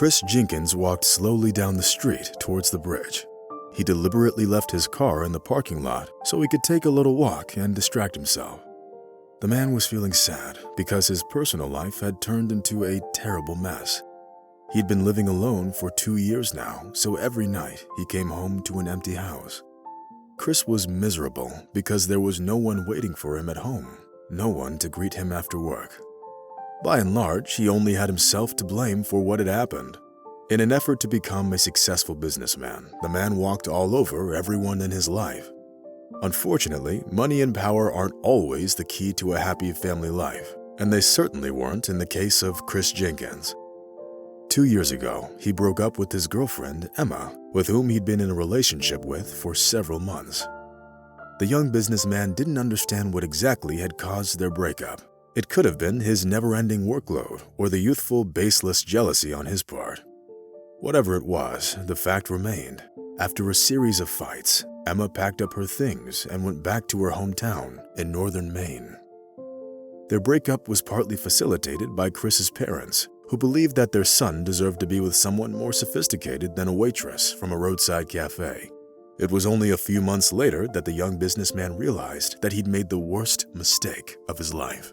Chris Jenkins walked slowly down the street towards the bridge. He deliberately left his car in the parking lot so he could take a little walk and distract himself. The man was feeling sad because his personal life had turned into a terrible mess. He'd been living alone for 2 years now, so every night he came home to an empty house. Chris was miserable because there was no one waiting for him at home, no one to greet him after work. By and large, he only had himself to blame for what had happened. In an effort to become a successful businessman, the man walked all over everyone in his life. Unfortunately, money and power aren't always the key to a happy family life, and they certainly weren't in the case of Chris Jenkins. 2 years ago, he broke up with his girlfriend, Emma, with whom he'd been in a relationship with for several months. The young businessman didn't understand what exactly had caused their breakup. It could have been his never-ending workload or the youthful, baseless jealousy on his part. Whatever it was, the fact remained. After a series of fights, Emma packed up her things and went back to her hometown in northern Maine. Their breakup was partly facilitated by Chris's parents, who believed that their son deserved to be with someone more sophisticated than a waitress from a roadside cafe. It was only a few months later that the young businessman realized that he'd made the worst mistake of his life.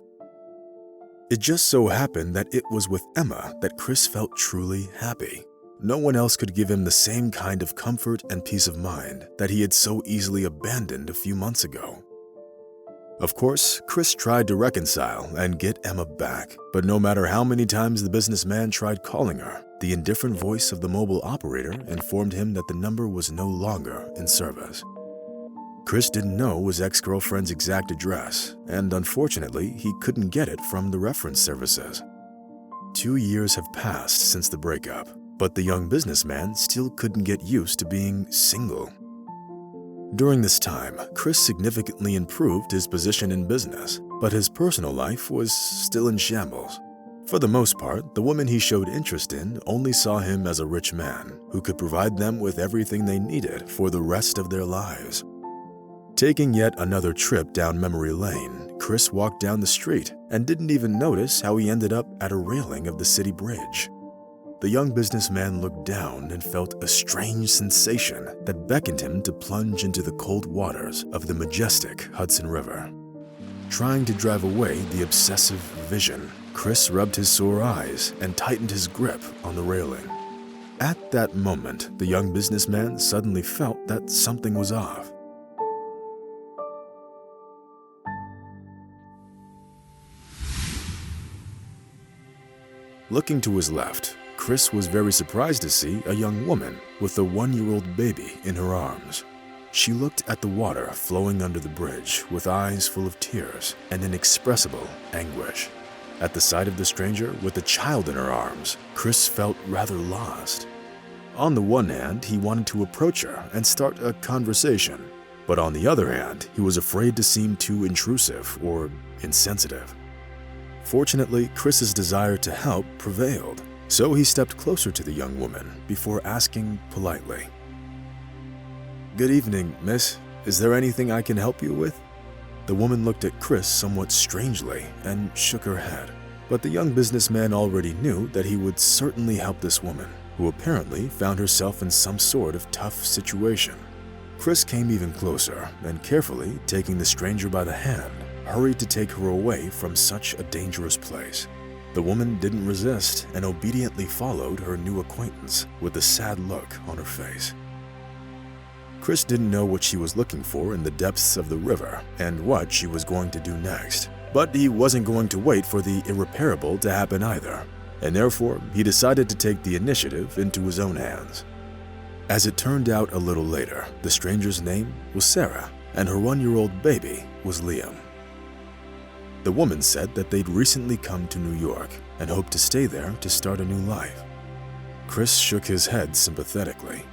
It just so happened that it was with Emma that Chris felt truly happy. No one else could give him the same kind of comfort and peace of mind that he had so easily abandoned a few months ago. Of course, Chris tried to reconcile and get Emma back, but no matter how many times the businessman tried calling her, the indifferent voice of the mobile operator informed him that the number was no longer in service. Chris didn't know his ex-girlfriend's exact address, and unfortunately, he couldn't get it from the reference services. 2 years have passed since the breakup, but the young businessman still couldn't get used to being single. During this time, Chris significantly improved his position in business, but his personal life was still in shambles. For the most part, the women he showed interest in only saw him as a rich man who could provide them with everything they needed for the rest of their lives. Taking yet another trip down memory lane, Chris walked down the street and didn't even notice how he ended up at a railing of the city bridge. The young businessman looked down and felt a strange sensation that beckoned him to plunge into the cold waters of the majestic Hudson River. Trying to drive away the obsessive vision, Chris rubbed his sore eyes and tightened his grip on the railing. At that moment, the young businessman suddenly felt that something was off. Looking to his left, Chris was very surprised to see a young woman with a 1-year-old baby in her arms. She looked at the water flowing under the bridge with eyes full of tears and inexpressible anguish. At the sight of the stranger with a child in her arms, Chris felt rather lost. On the one hand, he wanted to approach her and start a conversation, but on the other hand, he was afraid to seem too intrusive or insensitive. Fortunately, Chris's desire to help prevailed. So he stepped closer to the young woman before asking politely, "Good evening, miss. Is there anything I can help you with?" The woman looked at Chris somewhat strangely and shook her head. But the young businessman already knew that he would certainly help this woman, who apparently found herself in some sort of tough situation. Chris came even closer and carefully, taking the stranger by the hand, hurried to take her away from such a dangerous place. The woman didn't resist and obediently followed her new acquaintance with a sad look on her face. Chris didn't know what she was looking for in the depths of the river and what she was going to do next, but he wasn't going to wait for the irreparable to happen either, and therefore he decided to take the initiative into his own hands. As it turned out a little later, the stranger's name was Sarah, and her 1-year-old baby was Liam. The woman said that they'd recently come to New York and hoped to stay there to start a new life. Chris shook his head sympathetically.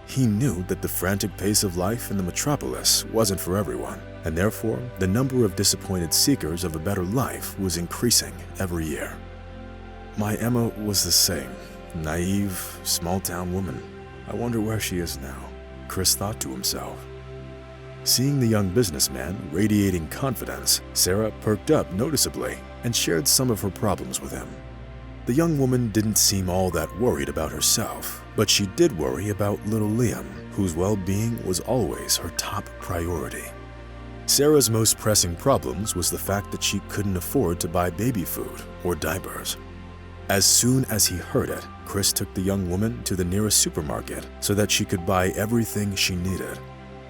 He knew that the frantic pace of life in the metropolis wasn't for everyone, and therefore the number of disappointed seekers of a better life was increasing every year. My Emma was the same, naive, small-town woman. I wonder where she is now, Chris thought to himself. Seeing the young businessman radiating confidence, Sarah perked up noticeably and shared some of her problems with him. The young woman didn't seem all that worried about herself, but she did worry about little Liam, whose well-being was always her top priority. Sarah's most pressing problems was the fact that she couldn't afford to buy baby food or diapers. As soon as he heard it, Chris took the young woman to the nearest supermarket so that she could buy everything she needed.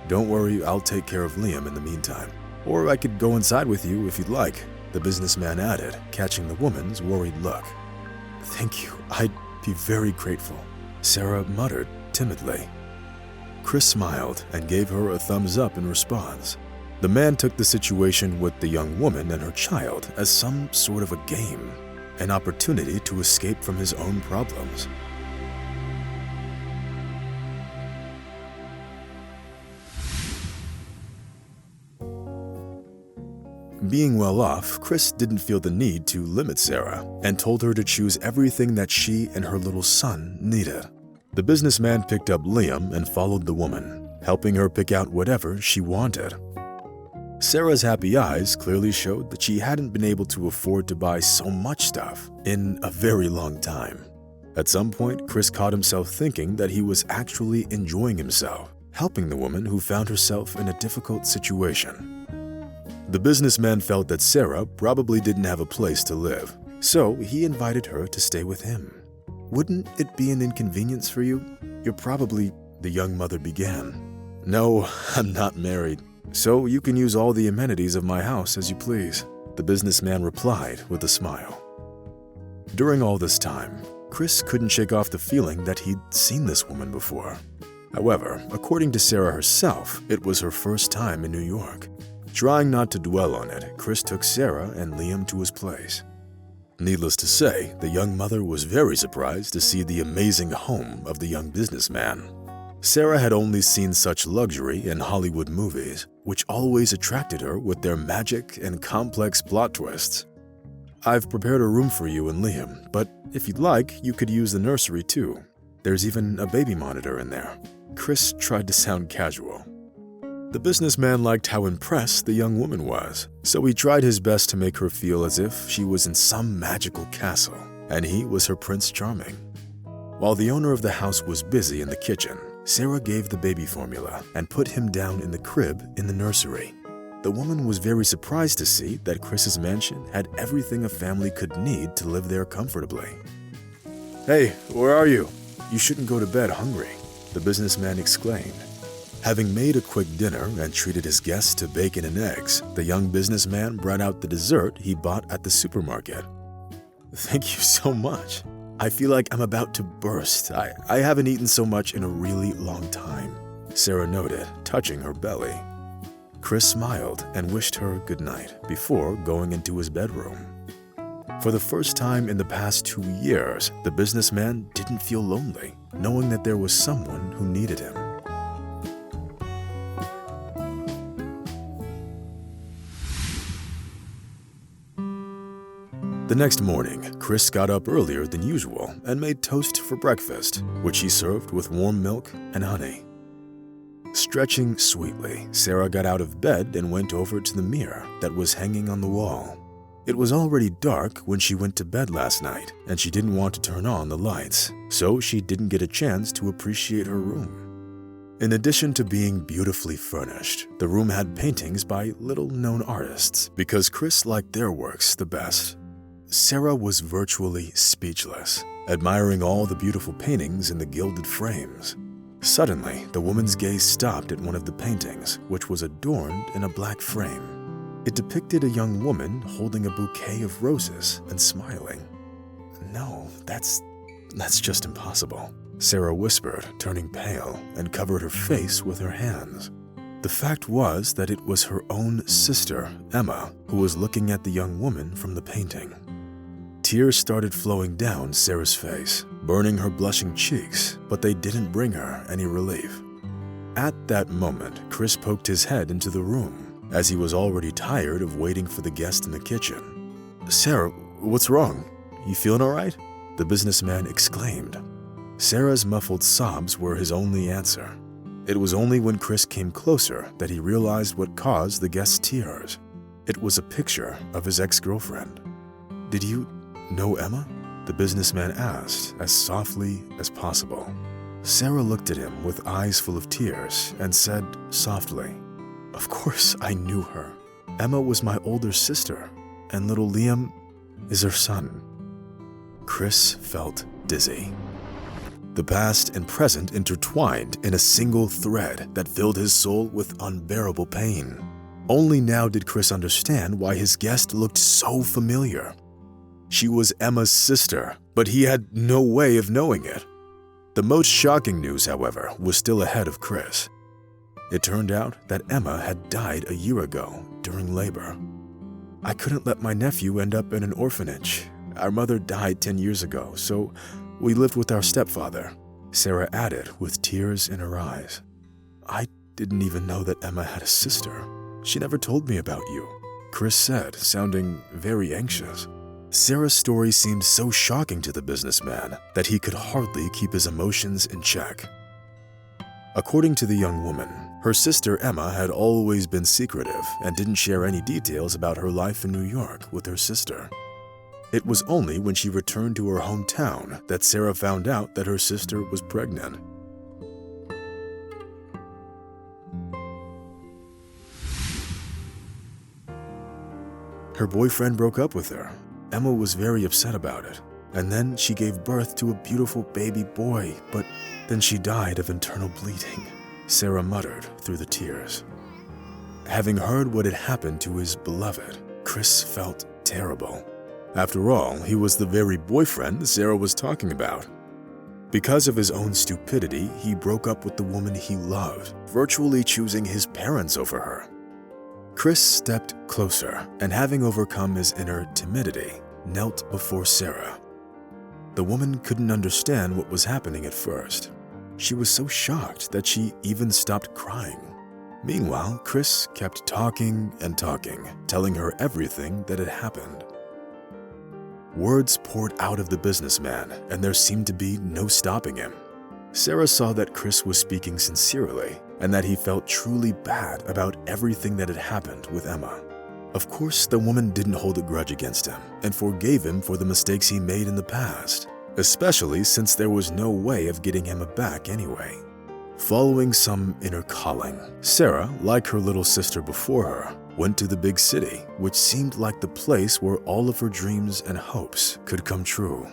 "Don't worry, I'll take care of Liam in the meantime. Or I could go inside with you if you'd like," the businessman added, catching the woman's worried look. "Thank you, I'd be very grateful," Sarah muttered timidly. Chris smiled and gave her a thumbs up in response. The man took the situation with the young woman and her child as some sort of a game, an opportunity to escape from his own problems. Being well off, Chris didn't feel the need to limit Sarah and told her to choose everything that she and her little son needed. The businessman picked up Liam and followed the woman, helping her pick out whatever she wanted. Sarah's happy eyes clearly showed that she hadn't been able to afford to buy so much stuff in a very long time. At some point, Chris caught himself thinking that he was actually enjoying himself, helping the woman who found herself in a difficult situation. The businessman felt that Sarah probably didn't have a place to live, so he invited her to stay with him. "Wouldn't it be an inconvenience for you? You're probably," the young mother began. "No, I'm not married, so you can use all the amenities of my house as you please," the businessman replied with a smile. During all this time, Chris couldn't shake off the feeling that he'd seen this woman before. However, according to Sarah herself, it was her first time in New York. Trying not to dwell on it, Chris took Sarah and Liam to his place. Needless to say, the young mother was very surprised to see the amazing home of the young businessman. Sarah had only seen such luxury in Hollywood movies, which always attracted her with their magic and complex plot twists. "I've prepared a room for you and Liam, but if you'd like, you could use the nursery too. There's even a baby monitor in there." Chris tried to sound casual. The businessman liked how impressed the young woman was, so he tried his best to make her feel as if she was in some magical castle, and he was her Prince Charming. While the owner of the house was busy in the kitchen, Sarah gave the baby formula and put him down in the crib in the nursery. The woman was very surprised to see that Chris's mansion had everything a family could need to live there comfortably. "Hey, where are you? You shouldn't go to bed hungry," the businessman exclaimed. Having made a quick dinner and treated his guests to bacon and eggs, the young businessman brought out the dessert he bought at the supermarket. "Thank you so much. I feel like I'm about to burst. I haven't eaten so much in a really long time," Sarah noted, touching her belly. Chris smiled and wished her good night before going into his bedroom. For the first time in the past 2 years, the businessman didn't feel lonely, knowing that there was someone who needed him. The next morning, Chris got up earlier than usual and made toast for breakfast, which he served with warm milk and honey. Stretching sweetly, Sarah got out of bed and went over to the mirror that was hanging on the wall. It was already dark when she went to bed last night, and she didn't want to turn on the lights, so she didn't get a chance to appreciate her room. In addition to being beautifully furnished, the room had paintings by little-known artists because Chris liked their works the best. Sarah was virtually speechless, admiring all the beautiful paintings in the gilded frames. Suddenly, the woman's gaze stopped at one of the paintings, which was adorned in a black frame. It depicted a young woman holding a bouquet of roses and smiling. "No, that's just impossible," Sarah whispered, turning pale, and covered her face with her hands. The fact was that it was her own sister, Emma, who was looking at the young woman from the painting. Tears started flowing down Sarah's face, burning her blushing cheeks, but they didn't bring her any relief. At that moment, Chris poked his head into the room, as he was already tired of waiting for the guest in the kitchen. "Sarah, what's wrong? You feeling all right?" the businessman exclaimed. Sarah's muffled sobs were his only answer. It was only when Chris came closer that he realized what caused the guest's tears. It was a picture of his ex-girlfriend. "Did you know Emma?" the businessman asked as softly as possible. Sarah looked at him with eyes full of tears and said softly, "Of course I knew her. Emma was my older sister, and little Liam is her son." Chris felt dizzy. The past and present intertwined in a single thread that filled his soul with unbearable pain. Only now did Chris understand why his guest looked so familiar. She was Emma's sister, but he had no way of knowing it. The most shocking news, however, was still ahead of Chris. It turned out that Emma had died a year ago during labor. "I couldn't let my nephew end up in an orphanage. Our mother died 10 years ago, so we lived with our stepfather," Sarah added with tears in her eyes. "I didn't even know that Emma had a sister. She never told me about you," Chris said, sounding very anxious. Sarah's story seemed so shocking to the businessman that he could hardly keep his emotions in check. According to the young woman, her sister Emma had always been secretive and didn't share any details about her life in New York with her sister. It was only when she returned to her hometown that Sarah found out that her sister was pregnant. Her boyfriend broke up with her. Emma was very upset about it, and then she gave birth to a beautiful baby boy, but then she died of internal bleeding, Sarah muttered through the tears. Having heard what had happened to his beloved, Chris felt terrible. After all, he was the very boyfriend Sarah was talking about. Because of his own stupidity, he broke up with the woman he loved, virtually choosing his parents over her. Chris stepped closer and, having overcome his inner timidity, knelt before Sarah. The woman couldn't understand what was happening at first. She was so shocked that she even stopped crying. Meanwhile, Chris kept talking and talking, telling her everything that had happened. Words poured out of the businessman, and there seemed to be no stopping him. Sarah saw that Chris was speaking sincerely and that he felt truly bad about everything that had happened with Emma. Of course, the woman didn't hold a grudge against him and forgave him for the mistakes he made in the past, especially since there was no way of getting Emma back anyway. Following some inner calling, Sarah, like her little sister before her, went to the big city, which seemed like the place where all of her dreams and hopes could come true.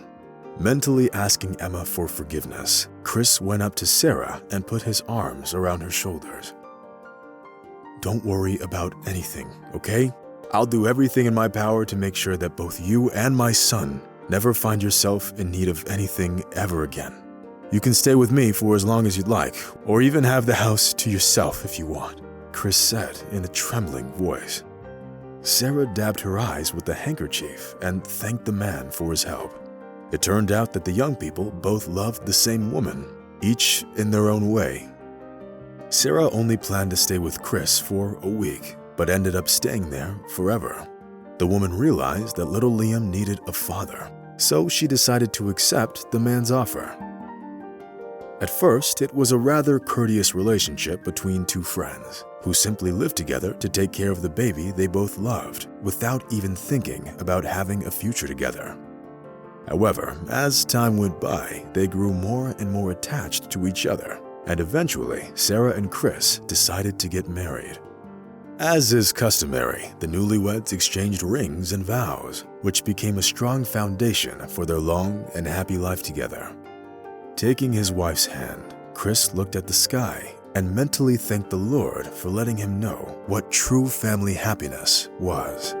Mentally asking Emma for forgiveness, Chris went up to Sarah and put his arms around her shoulders. "Don't worry about anything, okay? I'll do everything in my power to make sure that both you and my son never find yourself in need of anything ever again. You can stay with me for as long as you'd like, or even have the house to yourself if you want," Chris said in a trembling voice. Sarah dabbed her eyes with the handkerchief and thanked the man for his help. It turned out that the young people both loved the same woman, each in their own way. Sarah only planned to stay with Chris for a week, but ended up staying there forever. The woman realized that little Liam needed a father, so she decided to accept the man's offer. At first, it was a rather courteous relationship between two friends who simply lived together to take care of the baby they both loved without even thinking about having a future together. However, as time went by, they grew more and more attached to each other, and eventually, Sarah and Chris decided to get married. As is customary, the newlyweds exchanged rings and vows, which became a strong foundation for their long and happy life together. Taking his wife's hand, Chris looked at the sky and mentally thanked the Lord for letting him know what true family happiness was.